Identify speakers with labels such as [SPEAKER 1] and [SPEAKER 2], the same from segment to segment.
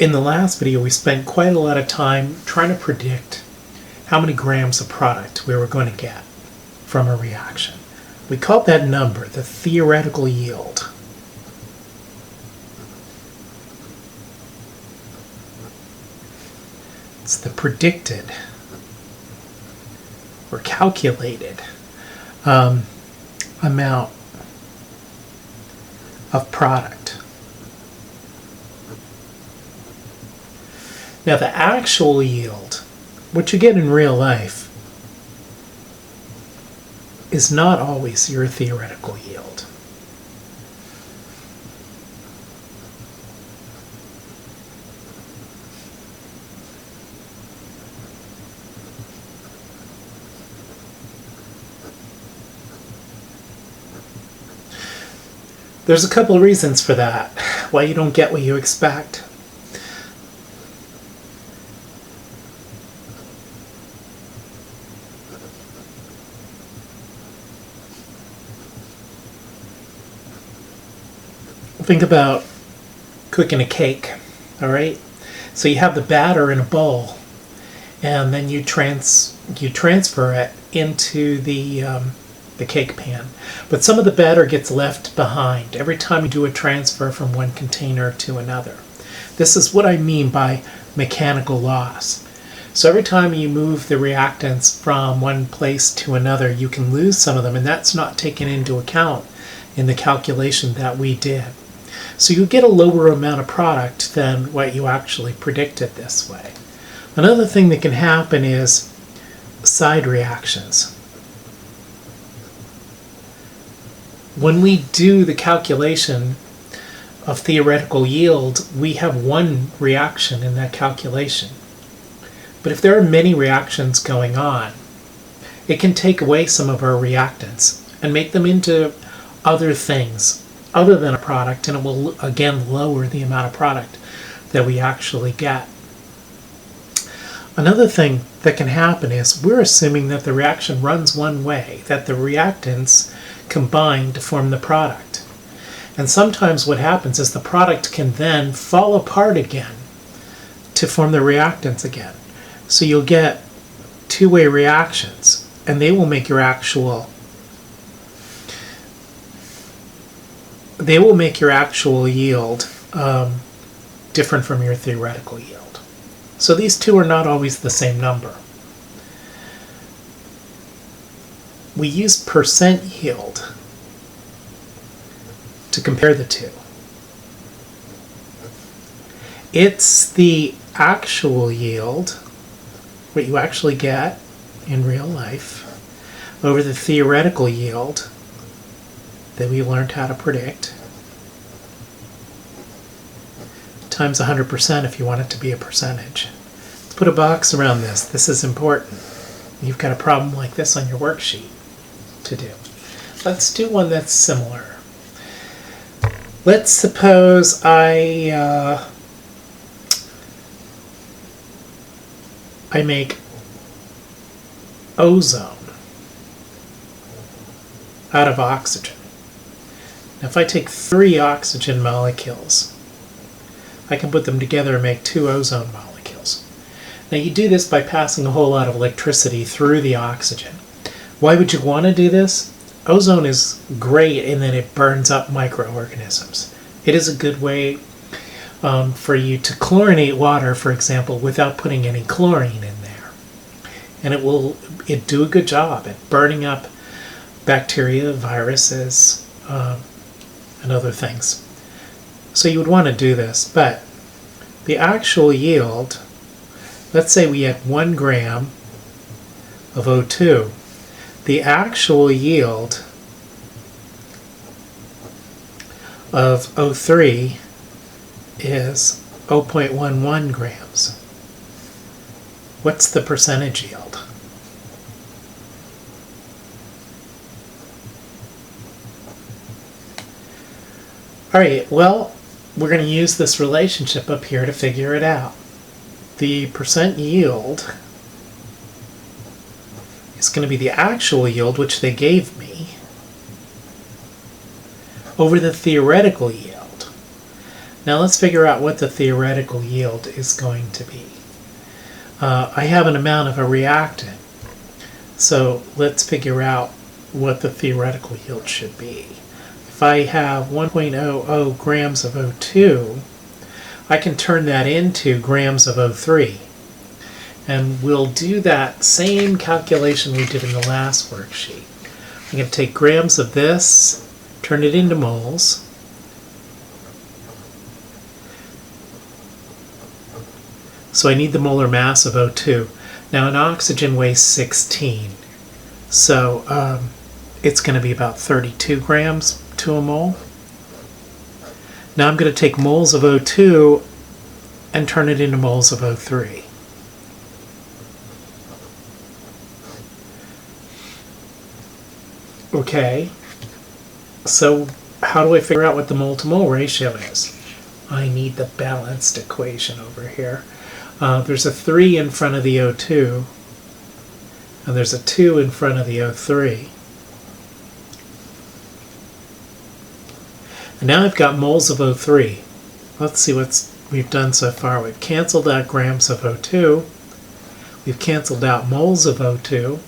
[SPEAKER 1] In the last video, we spent quite a lot of time trying to predict how many grams of product we were going to get from a reaction. We called that number the theoretical yield. It's the predicted or calculated amount of product. Now the actual yield, what you get in real life, is not always your theoretical yield. There's a couple of reasons for that, why you don't get what you expect. Think about cooking a cake, all right? So you have the batter in a bowl, and then you transfer it into the cake pan. But some of the batter gets left behind every time you do a transfer from one container to another. This is what I mean by mechanical loss. So every time you move the reactants from one place to another, you can lose some of them, and that's not taken into account in the calculation that we did. So you get a lower amount of product than what you actually predicted this way. Another thing that can happen is side reactions. When we do the calculation of theoretical yield, we have one reaction in that calculation. But if there are many reactions going on, it can take away some of our reactants and make them into other things other than a product, and it will again lower the amount of product that we actually get. Another thing that can happen is we're assuming that the reaction runs one way, that the reactants combine to form the product. And sometimes what happens is the product can then fall apart again to form the reactants again. So you'll get two-way reactions, and they will make your actual yield different from your theoretical yield. So these two are not always the same number. We use percent yield to compare the two. It's the actual yield, what you actually get in real life, over the theoretical yield that we learned how to predict, times 100% if you want it to be a percentage. Let's put a box around this. This is important. You've got a problem like this on your worksheet to do. Let's do one that's similar. Let's suppose I make ozone out of oxygen. Now if I take 3 oxygen molecules, I can put them together and make 2 ozone molecules. Now you do this by passing a whole lot of electricity through the oxygen. Why would you want to do this? Ozone is great in that it burns up microorganisms. It is a good way for you to chlorinate water, for example, without putting any chlorine in there. And it do a good job at burning up bacteria, viruses, and other things. So you would want to do this, but the actual yield, let's say we had 1 gram of O2. The actual yield of O3 is 0.11 grams. What's the percentage yield? All right, well, we're going to use this relationship up here to figure it out. The percent yield is going to be the actual yield, which they gave me, over the theoretical yield. Now let's figure out what the theoretical yield is going to be. I have an amount of a reactant, so let's figure out what the theoretical yield should be. If I have 1.00 grams of O2, I can turn that into grams of O3. And we'll do that same calculation we did in the last worksheet. I'm going to take grams of this, turn it into moles. So I need the molar mass of O2. Now an oxygen weighs 16, so it's going to be about 32 grams to a mole. Now I'm going to take moles of O2 and turn it into moles of O3. Okay, so how do I figure out what the mole-to-mole ratio is? I need the balanced equation over here. There's a 3 in front of the O2, and there's a 2 in front of the O3. And now I've got moles of O3. Let's see what we've done so far. We've canceled out grams of O2. We've canceled out moles of O2.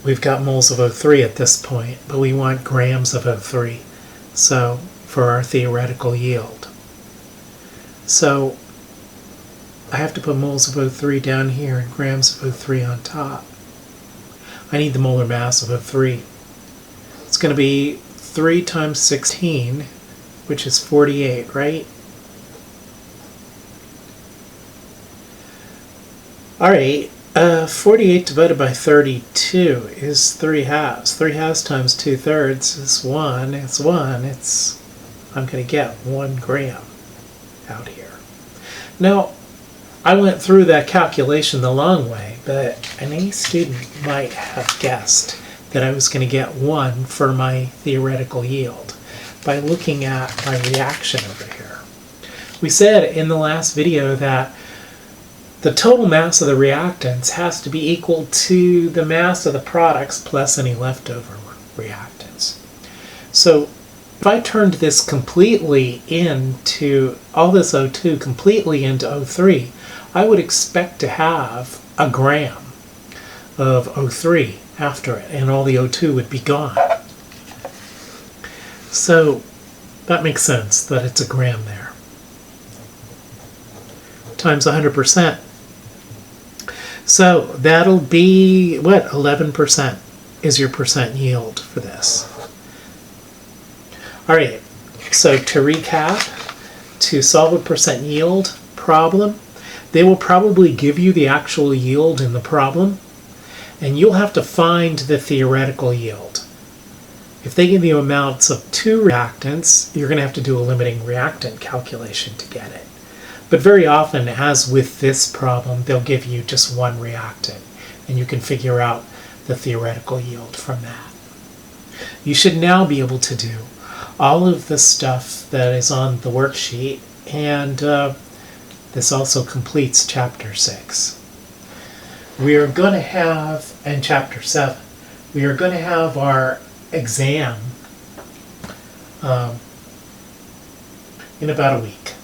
[SPEAKER 1] We've got moles of O3 at this point, but we want grams of O3, so for our theoretical yield. So I have to put moles of O3 down here and grams of O3 on top. I need the molar mass of O3. It's going to be 3 times 16, which is 48, right? Alright, 48 divided by 32 is 3 halves. 3 halves times 2/3 is 1. It's 1. I'm going to get 1 gram out here. Now, I went through that calculation the long way, but any student might have guessed that I was going to get 1 for my theoretical yield by looking at my reaction over here. We said in the last video that the total mass of the reactants has to be equal to the mass of the products plus any leftover reactants. So if I turned this completely into, all this O2 completely into O3, I would expect to have a gram of O3 after it, and all the O2 would be gone. So that makes sense that it's a gram there. Times 100%. So that'll be, what, 11% is your percent yield for this. Alright, so to recap, to solve a percent yield problem, they will probably give you the actual yield in the problem, and you'll have to find the theoretical yield. If they give you amounts of 2 reactants, you're going to have to do a limiting reactant calculation to get it. But very often, as with this problem, they'll give you just 1 reactant, and you can figure out the theoretical yield from that. You should now be able to do all of the stuff that is on the worksheet, and this also completes Chapter 6. We are going to have, in Chapter 7, we are going to have our exam in about a week.